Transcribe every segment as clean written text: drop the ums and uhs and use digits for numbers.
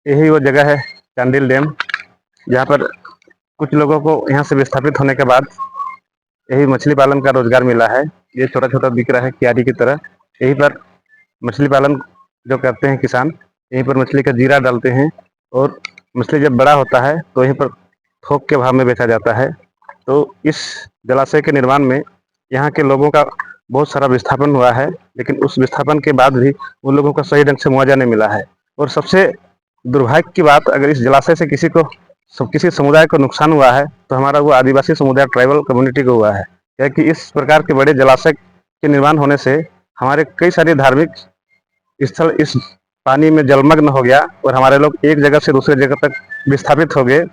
यही वो जगह है चांडिल डैम, जहाँ पर कुछ लोगों को यहाँ से विस्थापित होने के बाद यही मछली पालन का रोजगार मिला है। ये छोटा छोटा दिख रहा है क्यारी की तरह, यहीं पर मछली पालन जो करते हैं किसान, यहीं पर मछली का जीरा डालते हैं और मछली जब बड़ा होता है तो यहीं पर थोक के भाव में बेचा जाता है। तो इस जलाशय के निर्माण में यहाँ के लोगों का बहुत सारा विस्थापन हुआ है, लेकिन उस विस्थापन के बाद भी उन लोगों को सही ढंग से मुआवजा नहीं मिला है। और सबसे दुर्भाग्य की बात, अगर इस जलाशय से किसी समुदाय को नुकसान हुआ है तो हमारा वो आदिवासी समुदाय, ट्राइबल कम्युनिटी को हुआ है। क्योंकि इस प्रकार के बड़े जलाशय के निर्माण होने से हमारे कई सारे धार्मिक स्थल इस पानी में जलमग्न हो गया और हमारे लोग एक जगह से दूसरे जगह तक विस्थापित हो गए।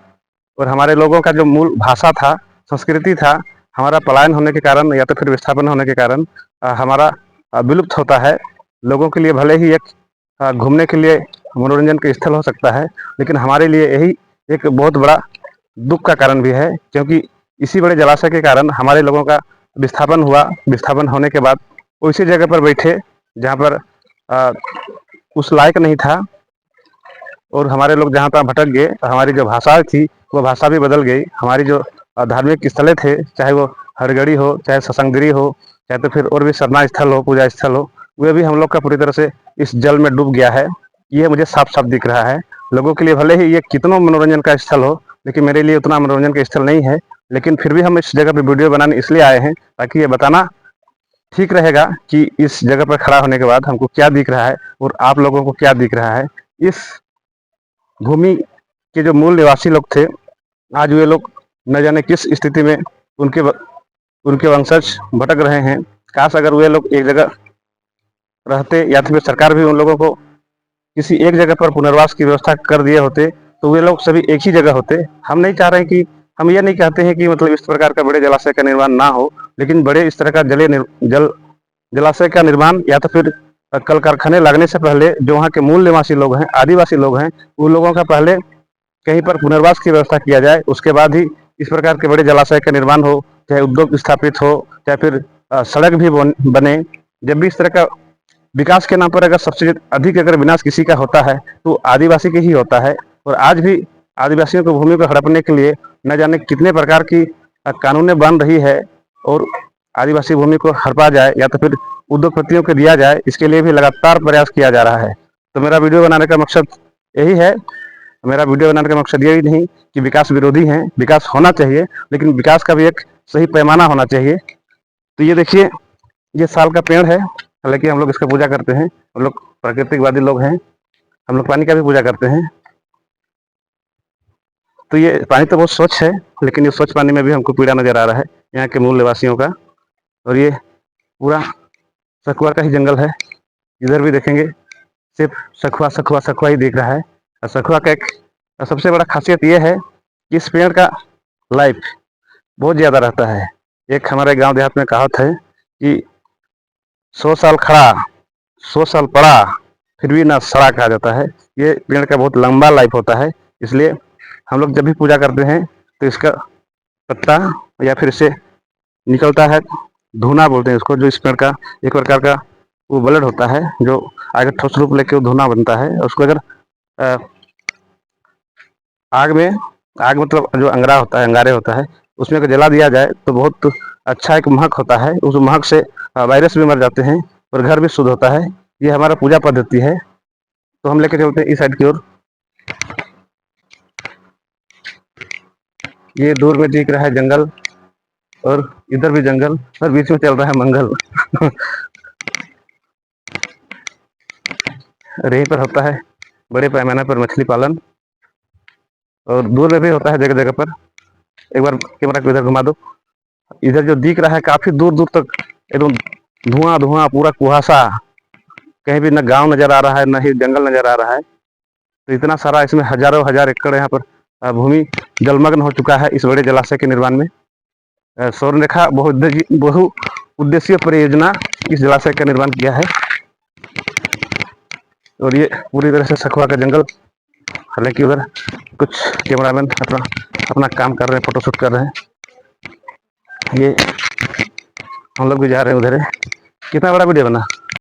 और हमारे लोगों का जो मूल भाषा था, संस्कृति था, हमारा पलायन होने के कारण या तो फिर विस्थापन होने के कारण हमारा विलुप्त होता है। लोगों के लिए भले ही एक घूमने के लिए मनोरंजन का स्थल हो सकता है, लेकिन हमारे लिए यही एक बहुत बड़ा दुख का कारण भी है, क्योंकि इसी बड़े जलाशय के कारण हमारे लोगों का विस्थापन हुआ। विस्थापन होने के बाद उसी जगह पर बैठे जहाँ पर उस लायक नहीं था, और हमारे लोग जहाँ तहाँ भटक गए। हमारी जो भाषा थी वो भाषा भी बदल गई। हमारी जो धार्मिक स्थलें थे, चाहे वो हरगढ़ी हो, चाहे ससंगगिरी हो, चाहे तो फिर और भी सरना स्थल हो, पूजा स्थल हो, वे भी हम लोग का पूरी तरह से इस जल में डूब गया है। ये मुझे साफ साफ दिख रहा है। लोगों के लिए भले ही ये कितना मनोरंजन का स्थल हो, लेकिन मेरे लिए उतना मनोरंजन का स्थल नहीं है। लेकिन फिर भी हम इस जगह पर वीडियो बनाने इसलिए आए हैं ताकि ये बताना ठीक रहेगा कि इस जगह पर खड़ा होने के बाद हमको क्या दिख रहा है और आप लोगों को क्या दिख रहा है। इस भूमि के जो मूल निवासी लोग थे, आज वे लोग न जाने किस स्थिति में उनके वंशज भटक रहे हैं। काश अगर वे लोग एक जगह रहते, या फिर सरकार भी उन लोगों को किसी एक जगह पर पुनर्वास की व्यवस्था कर दिए होते, तो वे लोग सभी एक ही जगह होते। हम नहीं चाह रहे कि, हम ये नहीं कहते हैं कि मतलब इस प्रकार का बड़े जलाशय का निर्माण ना हो, लेकिन बड़े इस तरह का जलाशय का निर्माण या तो फिर कल कारखाने लगने से पहले जो वहाँ के मूल निवासी लोग हैं, आदिवासी लोग हैं, उन लोगों का पहले कहीं पर पुनर्वास की व्यवस्था किया जाए। उसके बाद ही इस प्रकार के बड़े जलाशय का निर्माण हो, चाहे उद्योग स्थापित हो, चाहे फिर सड़क भी बने। जब भी इस तरह का विकास के नाम पर अगर सबसे अधिक अगर विनाश किसी का होता है तो आदिवासी के ही होता है। और आज भी आदिवासियों को भूमि को हड़पने के लिए न जाने कितने प्रकार की कानूनें बन रही है, और आदिवासी भूमि को हड़पा जाए या तो फिर उद्योगपतियों को दिया जाए, इसके लिए भी लगातार प्रयास किया जा रहा है। तो मेरा वीडियो बनाने का मकसद यही है। मेरा वीडियो बनाने का मकसद यही नहीं कि विकास विरोधी हैं, विकास होना चाहिए, लेकिन विकास का भी एक सही पैमाना होना चाहिए। तो ये देखिए, ये साल का पेड़ है, हालांकि हम लोग इसका पूजा करते हैं। हम लोग प्राकृतिकवादी लोग हैं, हम लोग पानी का भी पूजा करते हैं। तो ये पानी तो बहुत स्वच्छ है, लेकिन ये स्वच्छ पानी में भी हमको पीड़ा नजर आ रहा है यहाँ के मूल निवासियों का। और ये पूरा सखुआ का ही जंगल है। इधर भी देखेंगे सिर्फ सखुआ सखुआ सखुआ ही दिख रहा है। और सखुआ का एक सबसे बड़ा खासियत ये है कि इस पेड़ का लाइफ बहुत ज़्यादा रहता है। एक हमारे गांव देहात में कहावत है कि 100 साल खड़ा 100 साल पड़ा फिर भी ना सड़ा कहा जाता है। ये पेड़ का बहुत लंबा लाइफ होता है, इसलिए हम लोग जब भी पूजा करते हैं तो इसका पत्ता या फिर इसे निकलता है, धुना बोलते हैं इसको, जो इस पेड़ का एक प्रकार का वो ब्लड होता है जो आगे ठोस रूप लेके वो धुना बनता है। उसको अगर आग मतलब जो अंगारा होता है, अंगारे होता है, उसमें अगर जला दिया जाए तो बहुत अच्छा एक महक होता है। उस महक से वायरस भी मर जाते हैं और घर भी शुद्ध होता है। ये हमारा पूजा पद्धति है। तो हम लेके चलते हैं इस साइड की ओर। ये दूर में दिख रहा है जंगल, और इधर भी जंगल, और बीच में चल रहा है मंगल। और यहीं पर होता है बड़े पैमाने पर मछली पालन, और दूर में भी होता है जगह जगह पर। एक बार कैमरा को इधर घुमा दो। इधर जो दिख रहा है काफी दूर दूर तक एकदम धुआं धुआं, पूरा कुहासा, कहीं भी न गांव नजर आ रहा है, न ही जंगल नजर आ रहा है। तो इतना सारा इसमें हजारों हजार एकड़ यहाँ पर भूमि जलमग्न हो चुका है इस बड़े जलाशय के निर्माण में। स्वर्णरेखा बहु उद्देश्य परियोजना इस जलाशय का निर्माण किया है। और ये पूरी तरह से सखुआ का जंगल। हालांकि उधर कुछ कैमरामैन अपना काम कर रहे हैं, फोटोशूट कर रहे हैं। ये हम लोग भी जा रहे हैं उधर। कितना बड़ा वीडियो बना।